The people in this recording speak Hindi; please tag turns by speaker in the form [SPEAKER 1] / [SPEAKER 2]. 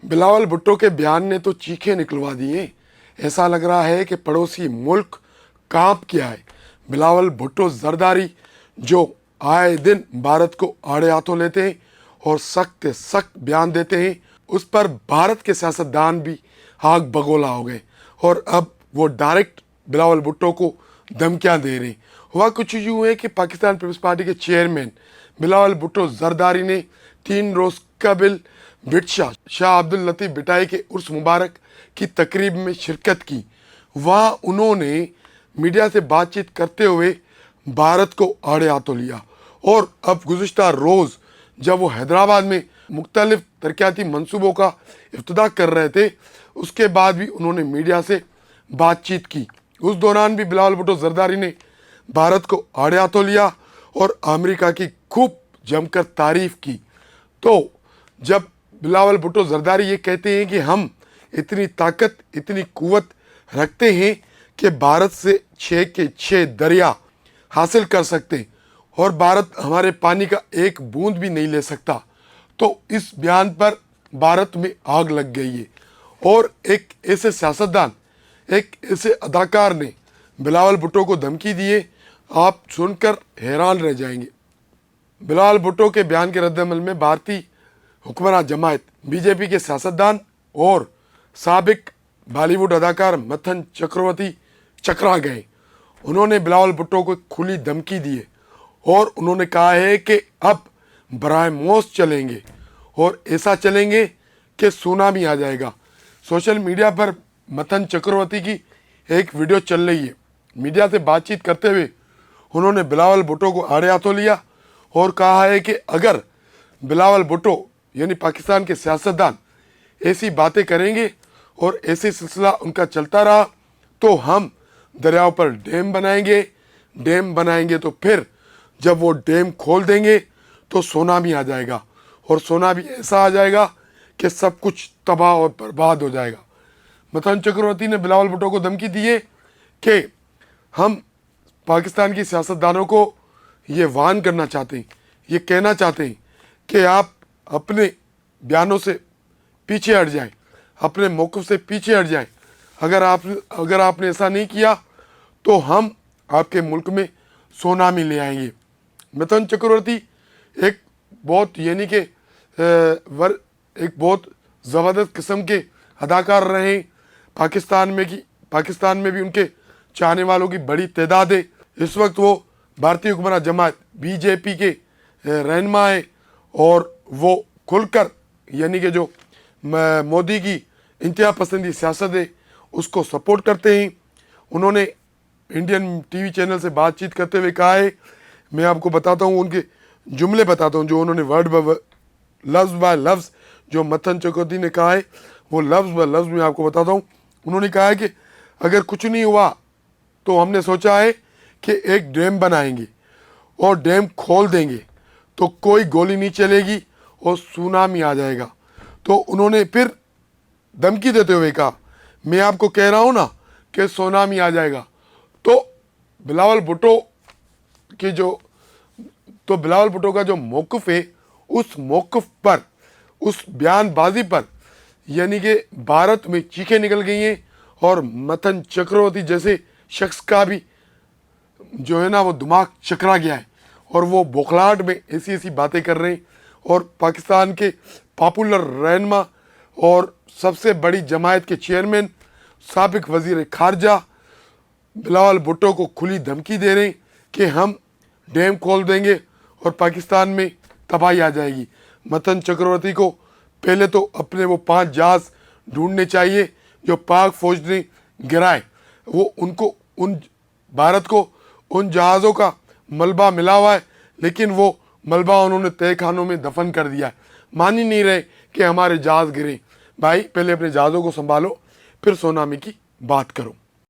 [SPEAKER 1] बिलावल भुट्टो के बयान ने तो चीखें निकलवा दिए। ऐसा लग रहा है कि पड़ोसी मुल्क कांप गया है। बिलावल भुट्टो जरदारी जो आए दिन भारत को आड़े हाथों लेते हैं और सख्त सख्त बयान देते हैं, उस पर भारत के सियासतदान भी आग बगोला हो गए और अब वो डायरेक्ट बिलावल भुट्टो को धमकियां दे रहे हैं। हुआ कुछ यूँ है कि पाकिस्तान पीपल्स पार्टी के चेयरमैन बिलावल भुट्टो जरदारी ने 3 रोज़ कबल बिटशा शाह अब्दुल लतीफ़ बिटाई के उर्स मुबारक की तकरीब में शिरकत की। वहाँ उन्होंने मीडिया से बातचीत करते हुए भारत को आड़े हाथों लिया और अब गुज़िश्ता रोज़ जब वो हैदराबाद में मुख्तलिफ तरक्याती मंसूबों का इफ्तिताह कर रहे थे, उसके बाद भी उन्होंने मीडिया से बातचीत की। उस दौरान भी बिलावल भुट्टो जरदारी ने भारत को आड़े हाथों लिया और अमेरिका की खूब जमकर तारीफ की। तो जब बिलावल भुट्टो जरदारी ये कहते हैं कि हम इतनी ताकत, इतनी कुव्वत रखते हैं कि भारत से 6 के 6 दरिया हासिल कर सकते हैं और भारत हमारे पानी का एक बूंद भी नहीं ले सकता, तो इस बयान पर भारत में आग लग गई है। और एक ऐसे सियासतदान, एक ऐसे अदाकार ने बिलावल भुट्टो को धमकी दी है, आप सुनकर हैरान रह जाएंगे। बिलावल भुट्टो के बयान के रद्दअमल में भारतीय हुक्मरान जमात बीजेपी के सियासतदान और साबिक बॉलीवुड अदाकार मथन चक्रवर्ती चकरा गए। उन्होंने बिलावल भुट्टो को खुली धमकी दी है और उन्होंने कहा है कि अब बराए मोस्ट चलेंगे और ऐसा चलेंगे कि सुनामी आ जाएगा। सोशल मीडिया पर मथन चक्रवर्ती की एक वीडियो चल रही है। मीडिया से बातचीत करते हुए उन्होंने बिलावल भुट्टो को आड़े हाथों लिया और कहा है कि अगर बिलावल भुट्टो यानी पाकिस्तान के सियासतदान ऐसी बातें करेंगे और ऐसे सिलसिला उनका चलता रहा तो हम दरियाओं पर डैम बनाएंगे तो फिर जब वो डैम खोल देंगे तो सुनामी आ जाएगा और सुनामी ऐसा आ जाएगा कि सब कुछ तबाह और बर्बाद हो जाएगा। मथन चक्रवर्ती ने बिलावल भुट्टो को धमकी दी है कि हम पाकिस्तान की सियासतदानों को ये वार्न करना चाहते हैं, ये कहना चाहते हैं कि आप अपने बयानों से पीछे हट जाएं, अपने मौक़िफ़ से पीछे हट जाएं। अगर आपने ऐसा नहीं किया तो हम आपके मुल्क में सुनामी ले आएंगे। मथन चक्रवर्ती एक बहुत यानी कि एक बहुत ज़बरदस्त किस्म के अदाकार रहे हैं। पाकिस्तान में भी उनके चाहने वालों की बड़ी तादाद है। इस वक्त वो भारतीय हुक्मरान जमात बीजेपी के रहनुमा है और वो खुलकर यानी कि जो मोदी की इंतहा पसंदी सियासत है उसको सपोर्ट करते हैं। उन्होंने इंडियन टीवी चैनल से बातचीत करते हुए कहा है, मैं आपको बताता हूँ, उनके जुमले बताता हूँ जो उन्होंने वर्ड बाय लफ्ज़ बाय लफ्ज़ जो मथन चक्रवर्ती ने कहा है वो लफ्ज़ बाय लफ्ज़ मैं आपको बताता हूँ। उन्होंने कहा है कि अगर कुछ नहीं हुआ तो हमने सोचा है कि एक डैम बनाएंगे और डैम खोल देंगे तो कोई गोली नहीं चलेगी और सुनामी आ जाएगा। तो उन्होंने फिर धमकी देते हुए कहा, मैं आपको कह रहा हूँ ना कि सुनामी आ जाएगा। तो बिलावल भुट्टो का जो मौक़िफ़ है उस मौक़िफ़ पर, उस बयानबाजी पर यानी कि भारत में चीखें निकल गई हैं और मथन चक्रवर्ती जैसे शख्स का भी जो है ना वो दिमाग चकरा गया है और वो बौखलाहट में ऐसी बातें कर रहे हैं। और पाकिस्तान के पॉपुलर रहनुमा और सबसे बड़ी जमात के चेयरमैन साबिक वज़ीर खारजा बिलावल भुट्टो को खुली धमकी दे रहे हैं कि हम डैम खोल देंगे और पाकिस्तान में तबाही आ जाएगी। मथन चक्रवर्ती को पहले तो अपने वो 5 जहाज़ ढूंढने चाहिए जो पाक फौज ने गिराए। भारत को उन जहाज़ों का मलबा मिला हुआ है, लेकिन वो मलबा उन्होंने तय खानों में दफन कर दिया है। मान ही नहीं रहे कि हमारे जहाज़ गिरे। भाई पहले अपने जहाज़ों को संभालो, फिर सुनामी की बात करो।